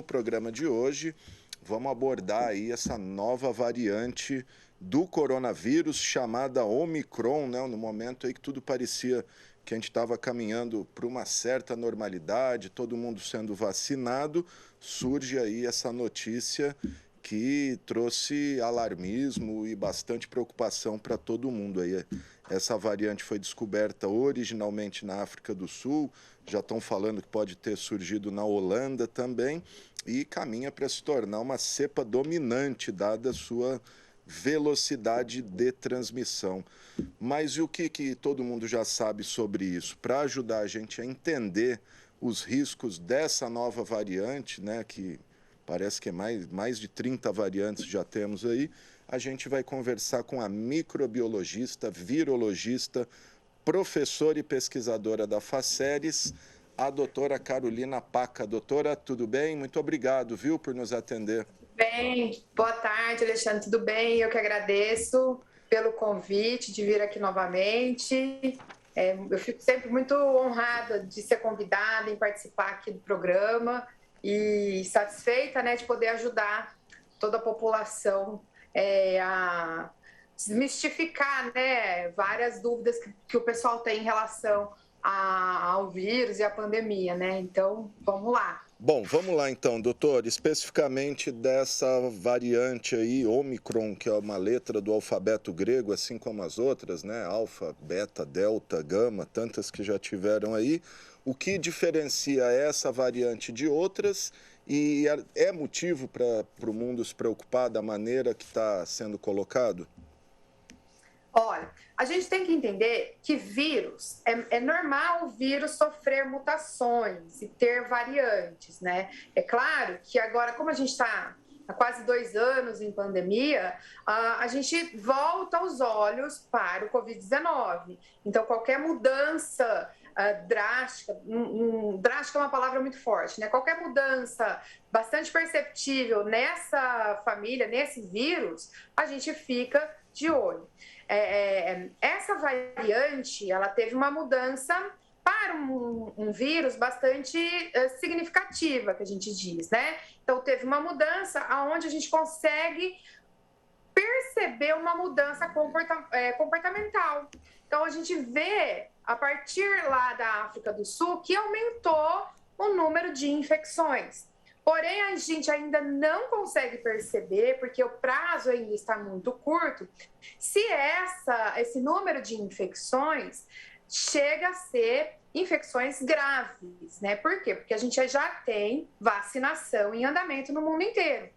no programa de hoje vamos abordar aí essa nova variante do coronavírus chamada Omicron, né? No momento aí que tudo parecia que a gente estava caminhando para uma certa normalidade, todo mundo sendo vacinado, surge aí essa notícia que trouxe alarmismo e bastante preocupação para todo mundo. Aí, essa variante foi descoberta originalmente na África do Sul, já estão falando que pode ter surgido na Holanda também, e caminha para se tornar uma cepa dominante, dada a sua velocidade de transmissão. Mas e o que todo mundo já sabe sobre isso? Para ajudar a gente a entender os riscos dessa nova variante, né, que parece que é mais de 30 variantes já temos aí, a gente vai conversar com a microbiologista, virologista, professora e pesquisadora da Faceres, a doutora Carolina Paca. Doutora, tudo bem? Muito obrigado, viu, por nos atender. Bem, boa tarde, Alexandre, tudo bem? Eu que agradeço pelo convite de vir aqui novamente. Eu fico sempre muito honrada de ser convidada em participar aqui do programa e satisfeita, né, de poder ajudar toda a população a desmistificar, né, várias dúvidas que o pessoal tem em relação ao vírus e à pandemia, né? Então, vamos lá. Bom, vamos lá então, doutor, especificamente dessa variante aí, Omicron, que é uma letra do alfabeto grego, assim como as outras, né? Alfa, beta, delta, gama, tantas que já tiveram aí. O que diferencia essa variante de outras e é motivo para o mundo se preocupar da maneira que está sendo colocado? Olha, a gente tem que entender que vírus, é normal o vírus sofrer mutações e ter variantes, né? É claro que agora, como a gente está há quase 2 anos em pandemia, a gente volta os olhos para o Covid-19. Então, qualquer mudança drástica, drástica é uma palavra muito forte, né? Qualquer mudança bastante perceptível nessa família, nesse vírus, a gente fica de olho. Essa variante, ela teve uma mudança para um vírus bastante significativa, que a gente diz, né? Então, teve uma mudança onde a gente consegue perceber uma mudança comportamental. Então, a gente vê, a partir lá da África do Sul, que aumentou o número de infecções. Porém, a gente ainda não consegue perceber, porque o prazo ainda está muito curto, se esse número de infecções chega a ser infecções graves, né? Por quê? Porque a gente já tem vacinação em andamento no mundo inteiro.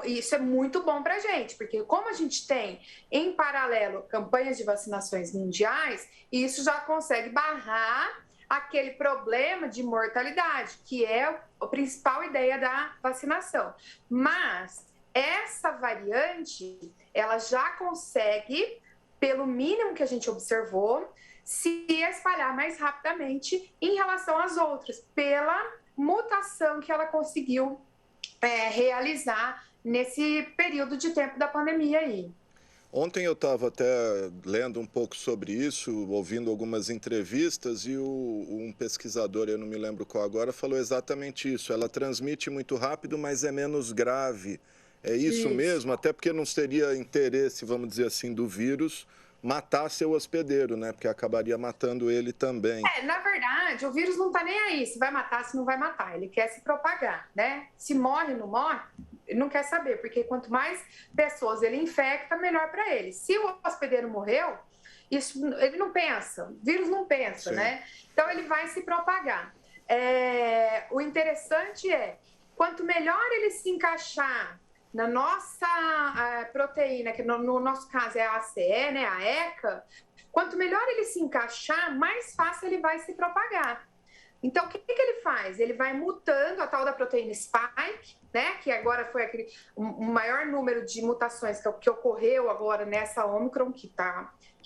Isso é muito bom para a gente, porque como a gente tem, em paralelo, campanhas de vacinações mundiais, isso já consegue barrar aquele problema de mortalidade, que é a principal ideia da vacinação. Mas essa variante, ela já consegue, pelo mínimo que a gente observou, se espalhar mais rapidamente em relação às outras, pela mutação que ela conseguiu realizar nesse período de tempo da pandemia aí. Ontem eu estava até lendo um pouco sobre isso, ouvindo algumas entrevistas e um pesquisador, eu não me lembro qual agora, falou exatamente isso. Ela transmite muito rápido, mas é menos grave. É isso mesmo? Até porque não seria interesse, vamos dizer assim, do vírus matar seu hospedeiro, né? Porque acabaria matando ele também. Na verdade, o vírus não está nem aí se vai matar, se não vai matar. Ele quer se propagar, né? Se morre, não morre, ele não quer saber, porque quanto mais pessoas ele infecta, melhor para ele. Se o hospedeiro morreu, isso ele não pensa, o vírus não pensa, né? Então ele vai se propagar. O interessante é, quanto melhor ele se encaixar na nossa proteína, que no nosso caso é a ACE, né, a ECA, quanto melhor ele se encaixar, mais fácil ele vai se propagar. Então, o que ele faz? Ele vai mutando a tal da proteína spike, né? Que agora foi o maior número de mutações que ocorreu agora nessa Omicron, que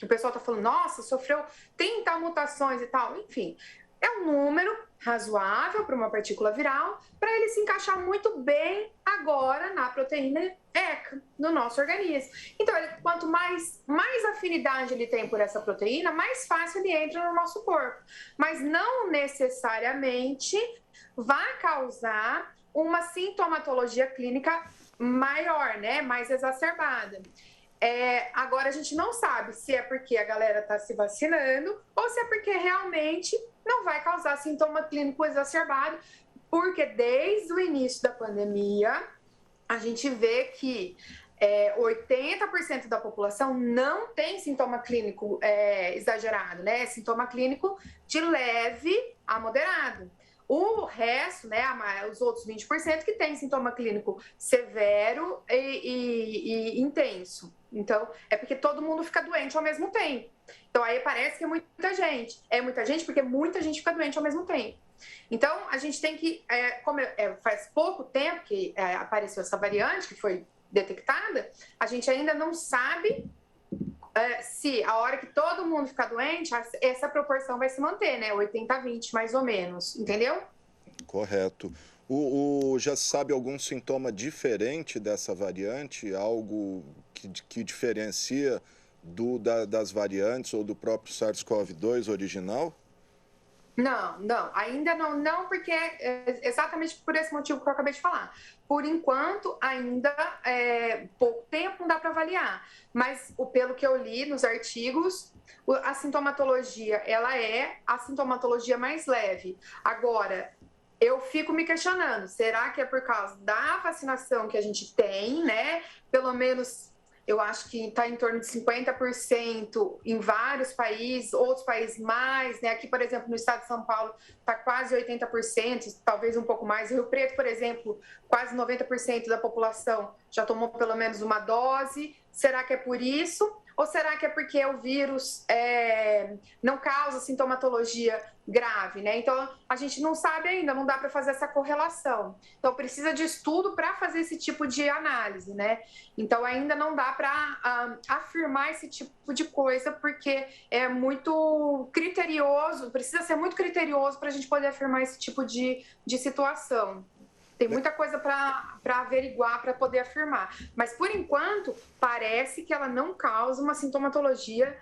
o pessoal está falando, nossa, sofreu 30 mutações e tal. Enfim, é um número razoável para uma partícula viral, para ele se encaixar muito bem agora na proteína ECA no nosso organismo. Então, quanto mais afinidade ele tem por essa proteína, mais fácil ele entra no nosso corpo. Mas não necessariamente vai causar uma sintomatologia clínica maior, né? Mais exacerbada. Agora, a gente não sabe se é porque a galera está se vacinando ou se é porque realmente não vai causar sintoma clínico exacerbado, porque desde o início da pandemia, a gente vê que 80% da população não tem sintoma clínico exagerado, né? Sintoma clínico de leve a moderado. O resto, né, os outros 20% que tem sintoma clínico severo e intenso. Então, é porque todo mundo fica doente ao mesmo tempo. Então, aí parece que é muita gente. É muita gente porque muita gente fica doente ao mesmo tempo. Então, a gente tem que, faz pouco tempo que apareceu essa variante, que foi detectada, a gente ainda não sabe se a hora que todo mundo ficar doente, essa proporção vai se manter, né? 80-20, mais ou menos, entendeu? Correto. Já se sabe algum sintoma diferente dessa variante? Algo que diferencia das variantes ou do próprio SARS-CoV-2 original? Não, ainda não, porque exatamente por esse motivo que eu acabei de falar. Por enquanto, ainda pouco tempo, não dá para avaliar. Mas pelo que eu li nos artigos, a sintomatologia, ela é a sintomatologia mais leve. Agora, eu fico me questionando, será que é por causa da vacinação que a gente tem, né? Pelo menos eu acho que está em torno de 50% em vários países, outros países mais, né? Aqui, por exemplo, no estado de São Paulo, está quase 80%, talvez um pouco mais. Rio Preto, por exemplo, quase 90% da população já tomou pelo menos uma dose. Será que é por isso? Ou será que é porque o vírus não causa sintomatologia grave, né? Então, a gente não sabe ainda, não dá para fazer essa correlação. Então, precisa de estudo para fazer esse tipo de análise, né? Então, ainda não dá para afirmar esse tipo de coisa, porque é muito criterioso, precisa ser muito criterioso para a gente poder afirmar esse tipo de situação. Tem muita coisa para averiguar, para poder afirmar. Mas, por enquanto, parece que ela não causa uma sintomatologia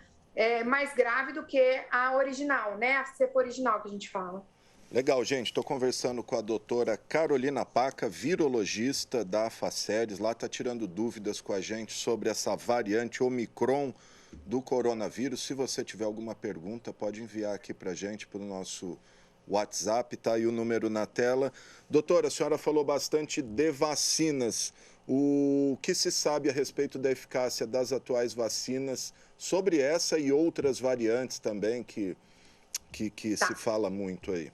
mais grave do que a original, né? A cepa original que a gente fala. Legal, gente. Estou conversando com a doutora Carolina Paca, virologista da Faceres. Lá está tirando dúvidas com a gente sobre essa variante Omicron do coronavírus. Se você tiver alguma pergunta, pode enviar aqui para a gente, para o nosso WhatsApp, está aí o número na tela. Doutora, a senhora falou bastante de vacinas. O que se sabe a respeito da eficácia das atuais vacinas sobre essa e outras variantes também que se fala muito aí?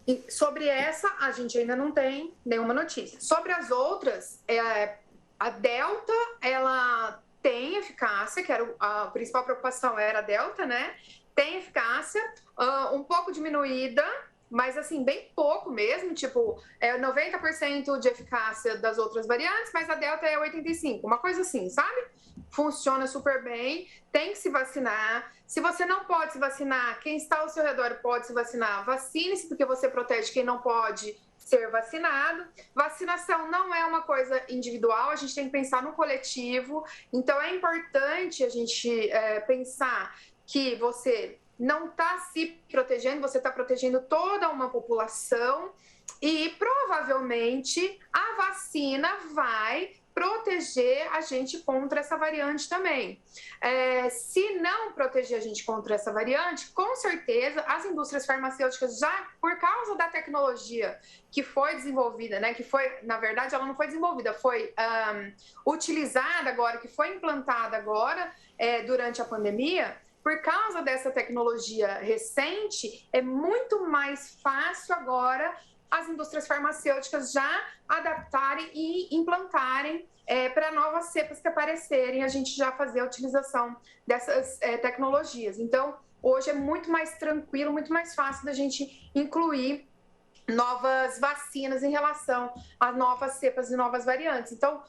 E sobre essa, a gente ainda não tem nenhuma notícia. Sobre as outras, a Delta, ela tem eficácia, que era a principal preocupação era a Delta, né? Tem eficácia, um pouco diminuída, mas assim, bem pouco mesmo, tipo, 90% de eficácia das outras variantes, mas a Delta é 85%, uma coisa assim, sabe? Funciona super bem, tem que se vacinar. Se você não pode se vacinar, quem está ao seu redor pode se vacinar, vacine-se, porque você protege quem não pode ser vacinado. Vacinação não é uma coisa individual, a gente tem que pensar no coletivo. Então, é importante a gente pensar que você não está se protegendo, você está protegendo toda uma população e provavelmente a vacina vai proteger a gente contra essa variante também. Se não proteger a gente contra essa variante, com certeza as indústrias farmacêuticas já, por causa da tecnologia que foi desenvolvida, né, que foi, na verdade, ela não foi desenvolvida, foi utilizada agora, que foi implantada agora durante a pandemia. Por causa dessa tecnologia recente, é muito mais fácil agora as indústrias farmacêuticas já adaptarem e implantarem para novas cepas que aparecerem, a gente já fazer a utilização dessas tecnologias. Então, hoje é muito mais tranquilo, muito mais fácil da gente incluir novas vacinas em relação a novas cepas e novas variantes. Então,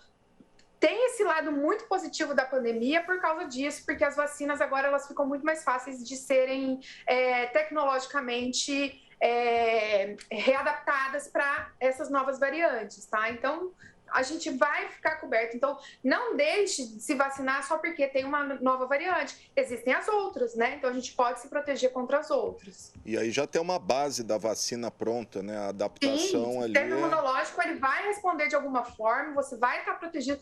tem esse lado muito positivo da pandemia por causa disso, porque as vacinas agora elas ficam muito mais fáceis de serem tecnologicamente readaptadas para essas novas variantes, tá? Então, a gente vai ficar coberto. Então, não deixe de se vacinar só porque tem uma nova variante. Existem as outras, né? Então, a gente pode se proteger contra as outras. E aí já tem uma base da vacina pronta, né? A adaptação Sim, o ali sistema imunológico ele vai responder de alguma forma, você vai estar protegido,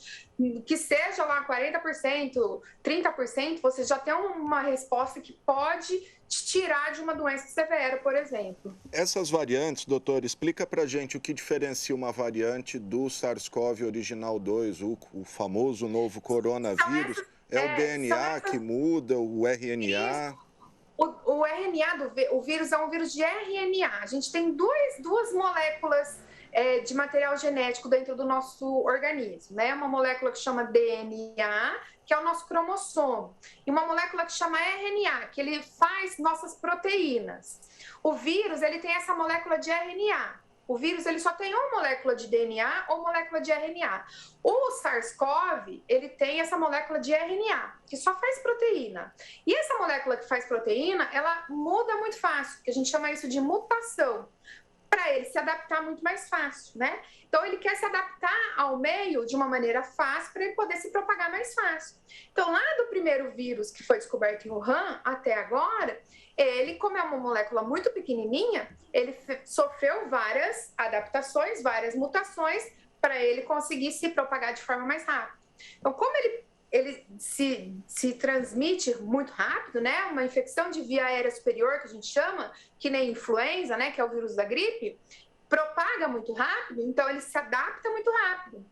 que seja lá 40%, 30%, você já tem uma resposta que pode te tirar de uma doença severa, por exemplo. Essas variantes, doutor, explica pra gente o que diferencia uma variante do SARS-CoV original 2, o famoso novo coronavírus. É o DNA que muda, o RNA? Isso. O RNA o vírus é um vírus de RNA. A gente tem duas moléculas de material genético dentro do nosso organismo, né? Uma molécula que chama DNA, que é o nosso cromossomo, e uma molécula que chama RNA, que ele faz nossas proteínas. O vírus, ele tem essa molécula de RNA. O vírus, ele só tem uma molécula de DNA ou molécula de RNA. O SARS-CoV, ele tem essa molécula de RNA, que só faz proteína. E essa molécula que faz proteína, ela muda muito fácil, que a gente chama isso de mutação, para ele se adaptar muito mais fácil, né? Então, ele quer se adaptar ao meio de uma maneira fácil para ele poder se propagar mais fácil. Então, lá do primeiro vírus que foi descoberto em Wuhan até agora, ele, como é uma molécula muito pequenininha, ele sofreu várias adaptações, várias mutações para ele conseguir se propagar de forma mais rápida. Então, como ele se transmite muito rápido, né? Uma infecção de via aérea superior, que a gente chama, que nem influenza, né? Que é o vírus da gripe, propaga muito rápido, então ele se adapta muito rápido.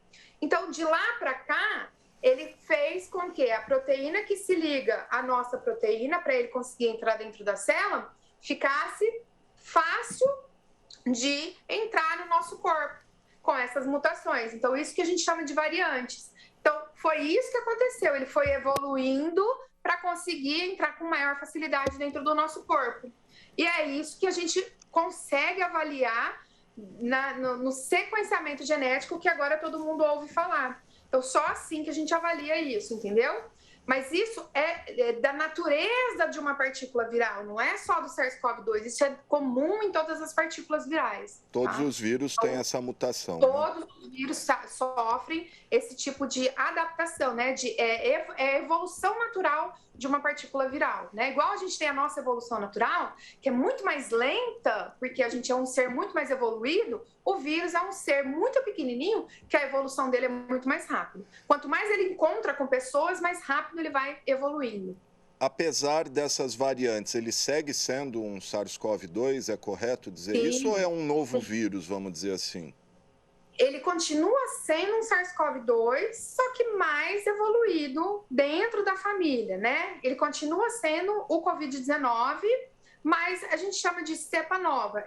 Então, de lá para cá, ele fez com que a proteína que se liga à nossa proteína, para ele conseguir entrar dentro da célula, ficasse fácil de entrar no nosso corpo com essas mutações. Então, isso que a gente chama de variantes. Então, foi isso que aconteceu. Ele foi evoluindo para conseguir entrar com maior facilidade dentro do nosso corpo. E é isso que a gente consegue avaliar no sequenciamento genético que agora todo mundo ouve falar. Então, só assim que a gente avalia isso, entendeu? Mas isso é da natureza de uma partícula viral, não é só do SARS-CoV-2, isso é comum em todas as partículas virais. Todos os vírus têm essa mutação. Todos os vírus sofrem esse tipo de adaptação, né? É evolução natural de uma partícula viral, né? Igual a gente tem a nossa evolução natural, que é muito mais lenta, porque a gente é um ser muito mais evoluído, o vírus é um ser muito pequenininho, que a evolução dele é muito mais rápida. Quanto mais ele encontra com pessoas, mais rápido ele vai evoluindo. Apesar dessas variantes, ele segue sendo um SARS-CoV-2, é correto dizer Sim. isso, ou é um novo vírus, vamos dizer assim? Ele continua sendo um SARS-CoV-2, só que mais evoluído dentro da família, né? Ele continua sendo o Covid-19, mas a gente chama de cepa nova.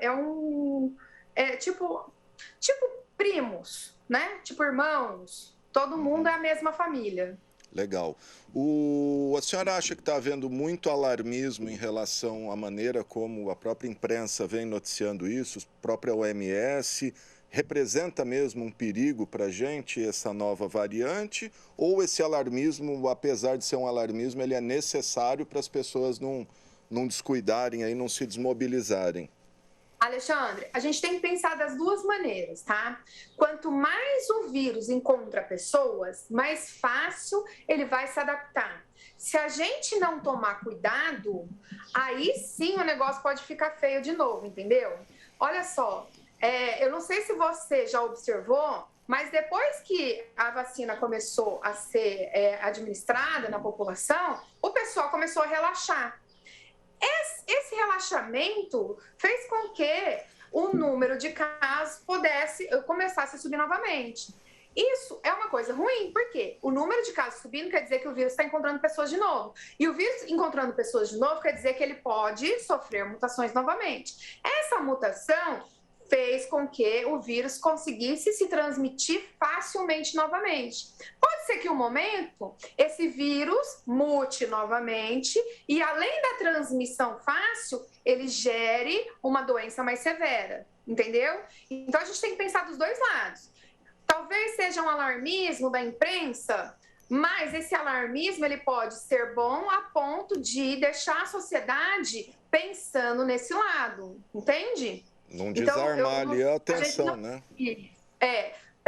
Tipo primos, né? Tipo irmãos. Todo mundo é a mesma família. Legal. A senhora acha que está havendo muito alarmismo em relação à maneira como a própria imprensa vem noticiando isso, a própria OMS? Representa mesmo um perigo para a gente essa nova variante? Ou esse alarmismo, apesar de ser um alarmismo, ele é necessário para as pessoas não descuidarem, aí, não se desmobilizarem? Alexandre, a gente tem que pensar das duas maneiras, tá? Quanto mais o vírus encontra pessoas, mais fácil ele vai se adaptar. Se a gente não tomar cuidado, aí sim o negócio pode ficar feio de novo, entendeu? Olha só, eu não sei se você já observou, mas depois que a vacina começou a ser administrada na população, o pessoal começou a relaxar. Esse relaxamento fez com que o número de casos começasse a subir novamente. Isso é uma coisa ruim, porque o número de casos subindo quer dizer que o vírus está encontrando pessoas de novo. E o vírus encontrando pessoas de novo quer dizer que ele pode sofrer mutações novamente. Essa mutação fez com que o vírus conseguisse se transmitir facilmente novamente. Pode ser que um momento esse vírus mute novamente e, além da transmissão fácil, ele gere uma doença mais severa, entendeu? Então, a gente tem que pensar dos dois lados. Talvez seja um alarmismo da imprensa, mas esse alarmismo ele pode ser bom a ponto de deixar a sociedade pensando nesse lado, entende? Não desarmar ali a atenção, né?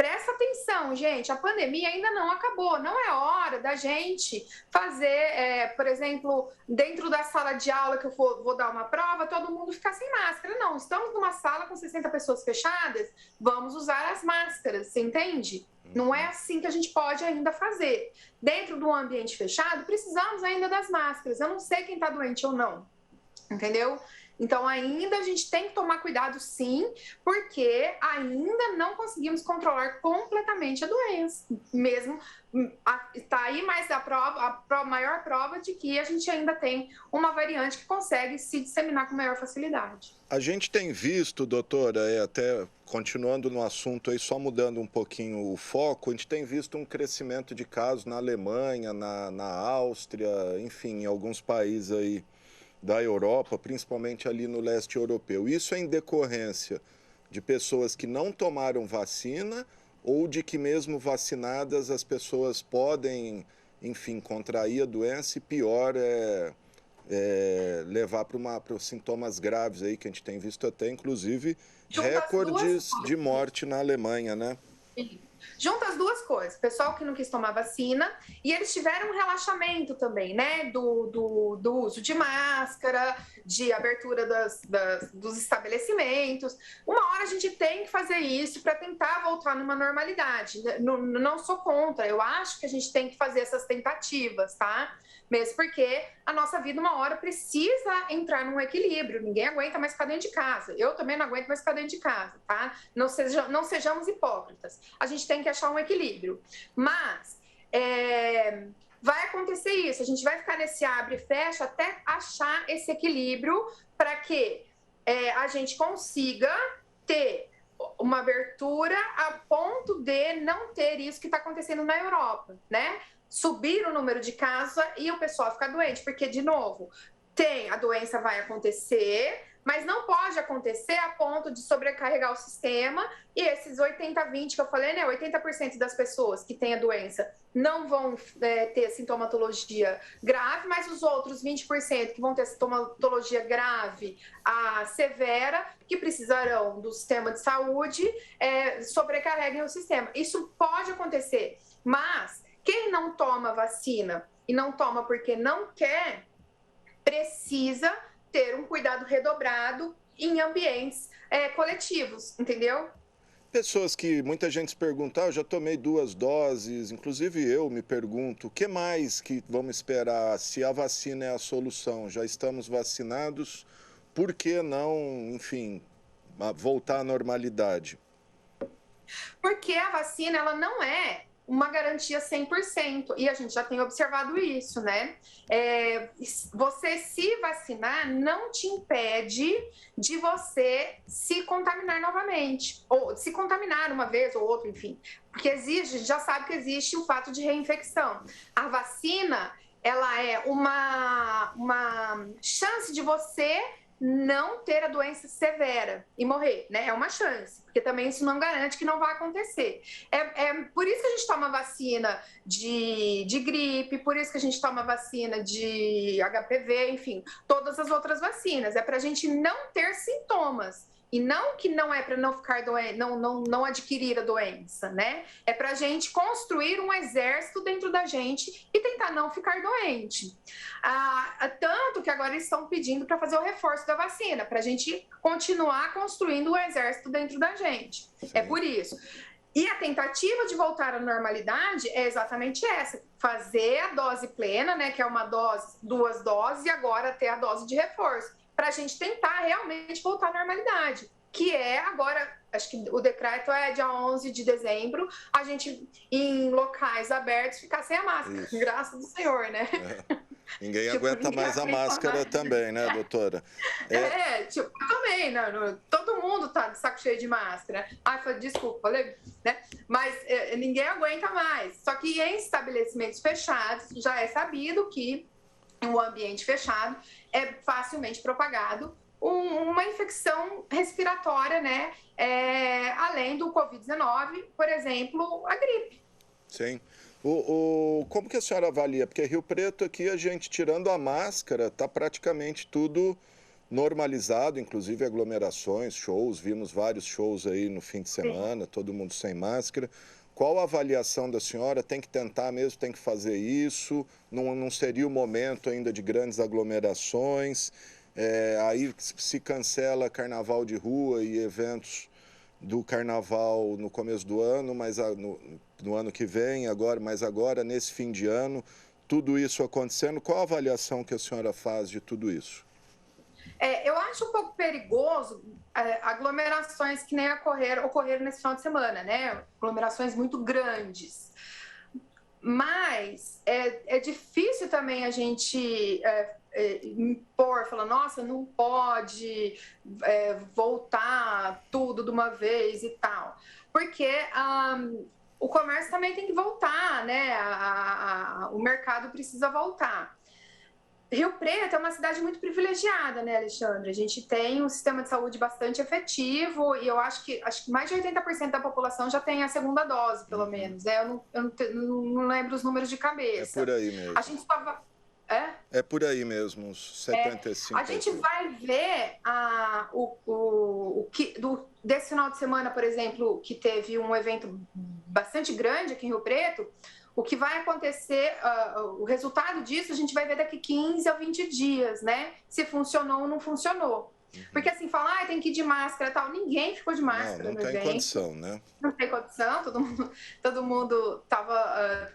presta atenção, gente, a pandemia ainda não acabou, não é hora da gente fazer, por exemplo, dentro da sala de aula que eu vou dar uma prova, todo mundo ficar sem máscara. Não, estamos numa sala com 60 pessoas fechadas, vamos usar as máscaras, você entende? Não é assim que a gente pode ainda fazer. Dentro do ambiente fechado, precisamos ainda das máscaras. Eu não sei quem está doente ou não, entendeu? Então, ainda a gente tem que tomar cuidado, sim, porque ainda não conseguimos controlar completamente a doença. Mesmo, está aí mais a maior prova de que a gente ainda tem uma variante que consegue se disseminar com maior facilidade. A gente tem visto, doutora, até continuando no assunto aí, só mudando um pouquinho o foco, a gente tem visto um crescimento de casos na Alemanha, na Áustria, enfim, em alguns países aí da Europa, principalmente ali no leste europeu. Isso é em decorrência de pessoas que não tomaram vacina ou de que mesmo vacinadas as pessoas podem, enfim, contrair a doença e pior levar para sintomas graves aí, que a gente tem visto até, inclusive, recordes de morte na Alemanha, né? Junta as duas coisas, pessoal que não quis tomar vacina e eles tiveram um relaxamento também, né, do uso de máscara, de abertura dos estabelecimentos. Uma hora a gente tem que fazer isso para tentar voltar numa normalidade. Não sou contra, eu acho que a gente tem que fazer essas tentativas, tá? Mesmo porque a nossa vida uma hora precisa entrar num equilíbrio, ninguém aguenta mais ficar dentro de casa, eu também não aguento mais ficar dentro de casa, tá? Não sejamos hipócritas, a gente tem que achar um equilíbrio, mas vai acontecer isso, a gente vai ficar nesse abre e fecha até achar esse equilíbrio para que a gente consiga ter uma abertura a ponto de não ter isso que está acontecendo na Europa, né? Subir o número de casos e o pessoal ficar doente, porque, de novo, a doença vai acontecer, mas não pode acontecer a ponto de sobrecarregar o sistema e esses 80-20 que eu falei, né, 80% das pessoas que têm a doença não vão ter sintomatologia grave, mas os outros 20% que vão ter sintomatologia grave a severa, que precisarão do sistema de saúde, sobrecarreguem o sistema. Isso pode acontecer, mas quem não toma vacina e não toma porque não quer, precisa ter um cuidado redobrado em ambientes coletivos, entendeu? Pessoas que muita gente se pergunta, eu já tomei 2 doses, inclusive eu me pergunto, o que mais que vamos esperar se a vacina é a solução? Já estamos vacinados, por que não, enfim, voltar à normalidade? Porque a vacina, ela não é uma garantia 100%, e a gente já tem observado isso, né? Você se vacinar não te impede de você se contaminar novamente, ou se contaminar uma vez ou outra, enfim, porque a gente já sabe que existe o fato de reinfecção. A vacina, ela é uma chance de você não ter a doença severa e morrer, né? É uma chance, porque também isso não garante que não vai acontecer. Por isso que a gente toma vacina de gripe, por isso que a gente toma vacina de HPV, enfim, todas as outras vacinas. É para a gente não ter sintomas. E não que não é para não ficar doente, não adquirir a doença, né? É para a gente construir um exército dentro da gente e tentar não ficar doente. Tanto que agora eles estão pedindo para fazer o reforço da vacina, para a gente continuar construindo o exército dentro da gente. Sim. É por isso. E a tentativa de voltar à normalidade é exatamente essa: fazer a dose plena, né? Que é uma dose, 2 doses, e agora ter a dose de reforço, para a gente tentar realmente voltar à normalidade, que é agora, acho que o decreto é dia 11 de dezembro, a gente, em locais abertos, ficar sem a máscara. Isso. Graças do Senhor, né? Ninguém aguenta mais a máscara também, né, doutora? Eu também, todo mundo tá de saco cheio de máscara. Desculpa, falei, né? Mas ninguém aguenta mais. Só que em estabelecimentos fechados, já é sabido que o ambiente fechado é facilmente propagado uma infecção respiratória, né? Além do Covid-19, por exemplo, a gripe. Sim. Como que a senhora avalia? Porque Rio Preto aqui, a gente tirando a máscara, está praticamente tudo normalizado, inclusive aglomerações, shows, vimos vários shows aí no fim de semana, todo mundo sem máscara. Qual a avaliação da senhora? Tem que tentar mesmo, tem que fazer isso? Não seria o momento ainda de grandes aglomerações? Aí se cancela carnaval de rua e eventos do carnaval no começo do ano, mas no ano que vem, mas agora, nesse fim de ano, tudo isso acontecendo, qual a avaliação que a senhora faz de tudo isso? Eu acho um pouco perigoso aglomerações que nem ocorreram nesse final de semana, né? Aglomerações muito grandes. Mas é difícil também a gente impor, falar, nossa, não pode voltar tudo de uma vez e tal. Porque o comércio também tem que voltar, né? O mercado precisa voltar. Rio Preto é uma cidade muito privilegiada, né, Alexandre? A gente tem um sistema de saúde bastante efetivo e eu acho que mais de 80% da população já tem a segunda dose, pelo menos. Eu não lembro os números de cabeça. É por aí mesmo. A gente estava... É por aí mesmo, uns 75%. A gente vai ver desse final de semana, por exemplo, que teve um evento bastante grande aqui em Rio Preto. O que vai acontecer, o resultado disso, a gente vai ver daqui 15 a 20 dias, né? Se funcionou ou não funcionou. Porque assim, falar, tem que ir de máscara e tal, ninguém ficou de máscara. Não tem condição, né? Não tem condição, todo mundo estava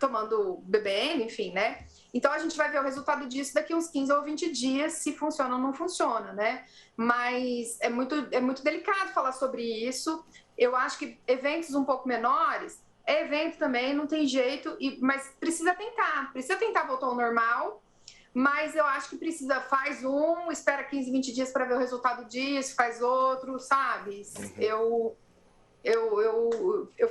bebendo, enfim, né? Então a gente vai ver o resultado disso daqui uns 15 ou 20 dias, se funciona ou não funciona, né? Mas é muito delicado falar sobre isso. Eu acho que eventos um pouco menores, evento também, não tem jeito, mas precisa tentar voltar ao normal, mas eu acho que faz espera 15, 20 dias para ver o resultado disso, faz outro, sabe? Eu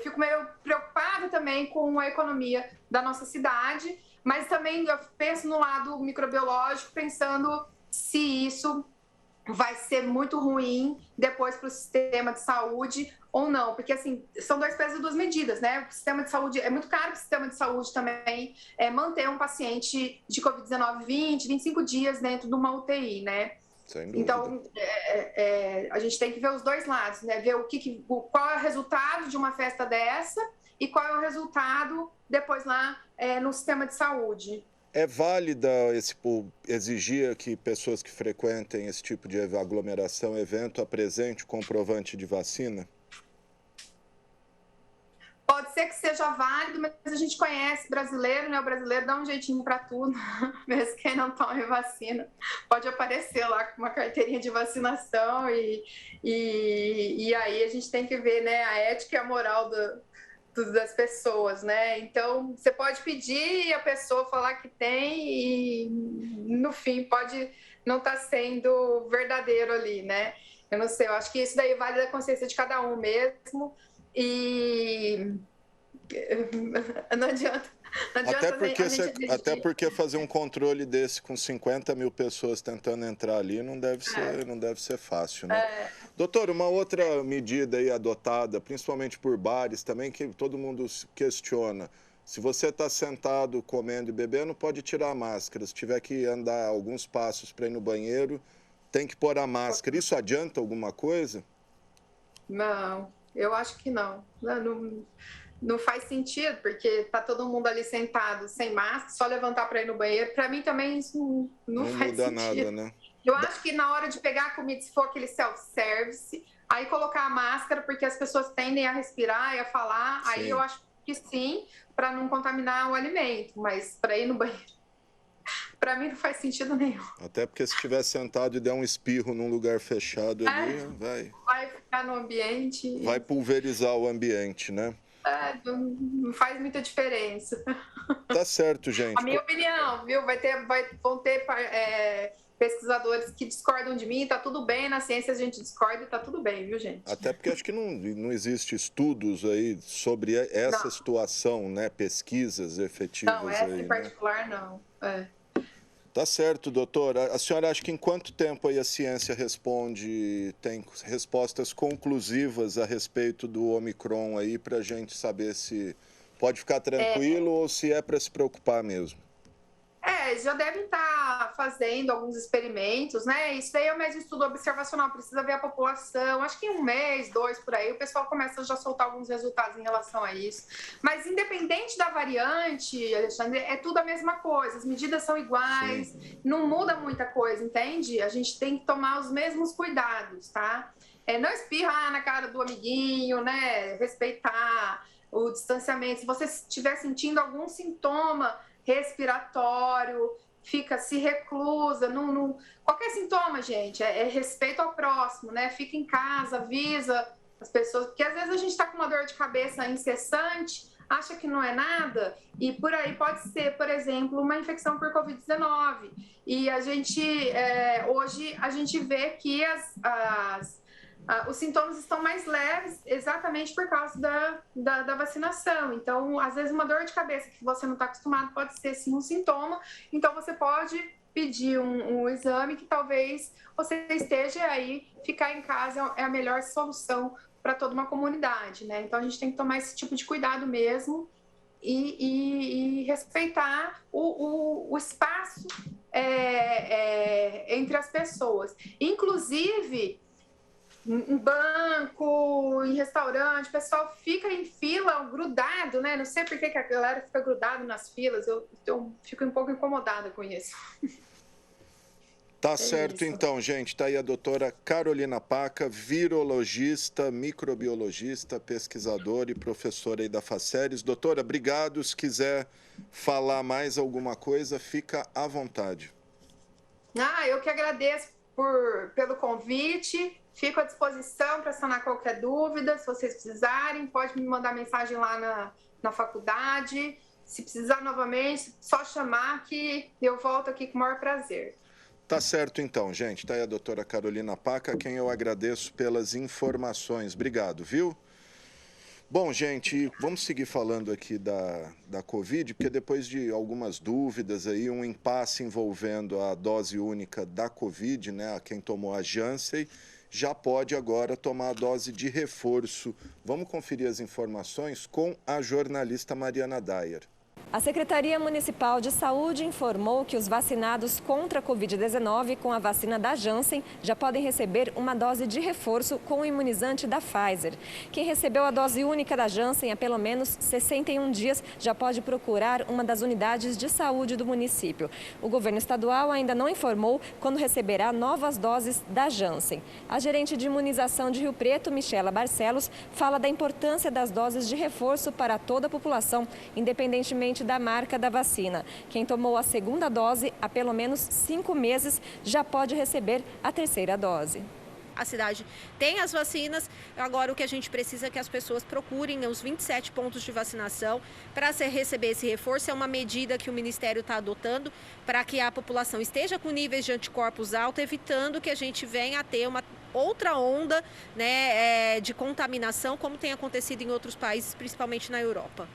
fico meio preocupada também com a economia da nossa cidade, mas também eu penso no lado microbiológico, pensando se isso vai ser muito ruim depois para o sistema de saúde ou não, porque assim, são dois pesos e duas medidas, né? O sistema de saúde, é muito caro para o sistema de saúde também manter um paciente de Covid-19 25 dias dentro de uma UTI, né? Sem dúvida. Então, a gente tem que ver os dois lados, né? Ver qual é o resultado de uma festa dessa e qual é o resultado depois lá no sistema de saúde. É válida exigir que pessoas que frequentem esse tipo de aglomeração, evento, apresente comprovante de vacina? Pode ser que seja válido, mas a gente conhece brasileiro, né? O brasileiro dá um jeitinho para tudo, mesmo quem não tome vacina. Pode aparecer lá com uma carteirinha de vacinação e aí a gente tem que ver, né, a ética e a moral das pessoas, né? Então, você pode pedir e a pessoa falar que tem e, no fim, pode não estar sendo verdadeiro ali, né? Eu não sei, eu acho que isso daí vale da consciência de cada um mesmo e não adianta. Até porque fazer um controle desse com 50 mil pessoas tentando entrar ali não deve ser fácil, né? Doutor, uma outra medida aí adotada, principalmente por bares também, que todo mundo questiona. Se você está sentado comendo e bebendo, pode tirar a máscara. Se tiver que andar alguns passos para ir no banheiro, tem que pôr a máscara. Isso adianta alguma coisa? Não, eu acho que não. Não faz sentido, porque tá todo mundo ali sentado sem máscara, só levantar para ir no banheiro. Para mim também isso não faz muda sentido. Nada, né? Eu acho que na hora de pegar a comida, se for aquele self-service, aí colocar a máscara, porque as pessoas tendem a respirar e a falar, sim. Aí eu acho que sim, para não contaminar o alimento, mas para ir no banheiro, para mim não faz sentido nenhum. Até porque se estiver sentado e der um espirro num lugar fechado ali, vai ficar no ambiente. Vai pulverizar o ambiente, né? Não faz muita diferença. Tá certo, gente. A minha opinião, viu? Vão ter pesquisadores que discordam de mim, tá tudo bem, na ciência a gente discorda e tá tudo bem, viu, gente? Até porque acho que não existe estudos aí sobre essa situação, né? Pesquisas efetivas. Não, essa aí, em particular, não. Tá certo, doutora. A senhora acha que em quanto tempo aí a ciência tem respostas conclusivas a respeito do Omicron aí, para a gente saber se pode ficar tranquilo ou se é para se preocupar mesmo? já devem estar fazendo alguns experimentos, né? Isso daí é o mesmo estudo observacional, precisa ver a população. Acho que em 1 mês, 2 por aí, o pessoal começa a já soltar alguns resultados em relação a isso. Mas independente da variante, Alexandre, é tudo a mesma coisa. As medidas são iguais, não muda muita coisa, entende? A gente tem que tomar os mesmos cuidados, tá? Não espirrar na cara do amiguinho, né? Respeitar o distanciamento. Se você estiver sentindo algum sintoma respiratório, se reclusa, qualquer sintoma, gente, é respeito ao próximo, né? Fica em casa, avisa as pessoas, porque às vezes a gente está com uma dor de cabeça incessante, acha que não é nada, e por aí pode ser, por exemplo, uma infecção por Covid-19. E a gente, hoje, a gente vê que os sintomas estão mais leves exatamente por causa da vacinação. Então, às vezes, uma dor de cabeça que você não está acostumado pode ser, sim, um sintoma. Então, você pode pedir um exame que talvez você esteja aí, ficar em casa é a melhor solução para toda uma comunidade, né? Então, a gente tem que tomar esse tipo de cuidado mesmo e respeitar o espaço entre as pessoas. Inclusive, em banco, em restaurante, o pessoal fica em fila grudado, né? Não sei por que a galera fica grudado nas filas, eu fico um pouco incomodada com isso. Tá certo, então, gente. Tá aí a doutora Carolina Paca, virologista, microbiologista, pesquisadora e professora aí da Faceres. Doutora, obrigado. Se quiser falar mais alguma coisa, fica à vontade. Eu que agradeço pelo convite. Fico à disposição para sanar qualquer dúvida. Se vocês precisarem, pode me mandar mensagem lá na faculdade. Se precisar novamente, só chamar que eu volto aqui com o maior prazer. Tá certo, então, gente. Tá aí a doutora Carolina Paca, a quem eu agradeço pelas informações. Obrigado, viu? Bom, gente, vamos seguir falando aqui da Covid, porque depois de algumas dúvidas aí, um impasse envolvendo a dose única da Covid, né, a quem tomou a Janssen, já pode agora tomar a dose de reforço. Vamos conferir as informações com a jornalista Mariana Dyer. A Secretaria Municipal de Saúde informou que os vacinados contra a Covid-19 com a vacina da Janssen já podem receber uma dose de reforço com o imunizante da Pfizer. Quem recebeu a dose única da Janssen há pelo menos 61 dias já pode procurar uma das unidades de saúde do município. O governo estadual ainda não informou quando receberá novas doses da Janssen. A gerente de imunização de Rio Preto, Michela Barcelos, fala da importância das doses de reforço para toda a população, independentemente da marca da vacina. Quem tomou a segunda dose há pelo menos 5 meses já pode receber a terceira dose. A cidade tem as vacinas, agora o que a gente precisa é que as pessoas procurem os 27 pontos de vacinação para receber esse reforço. É uma medida que o Ministério está adotando para que a população esteja com níveis de anticorpos altos, evitando que a gente venha a ter uma outra onda, né, de contaminação, como tem acontecido em outros países, principalmente na Europa.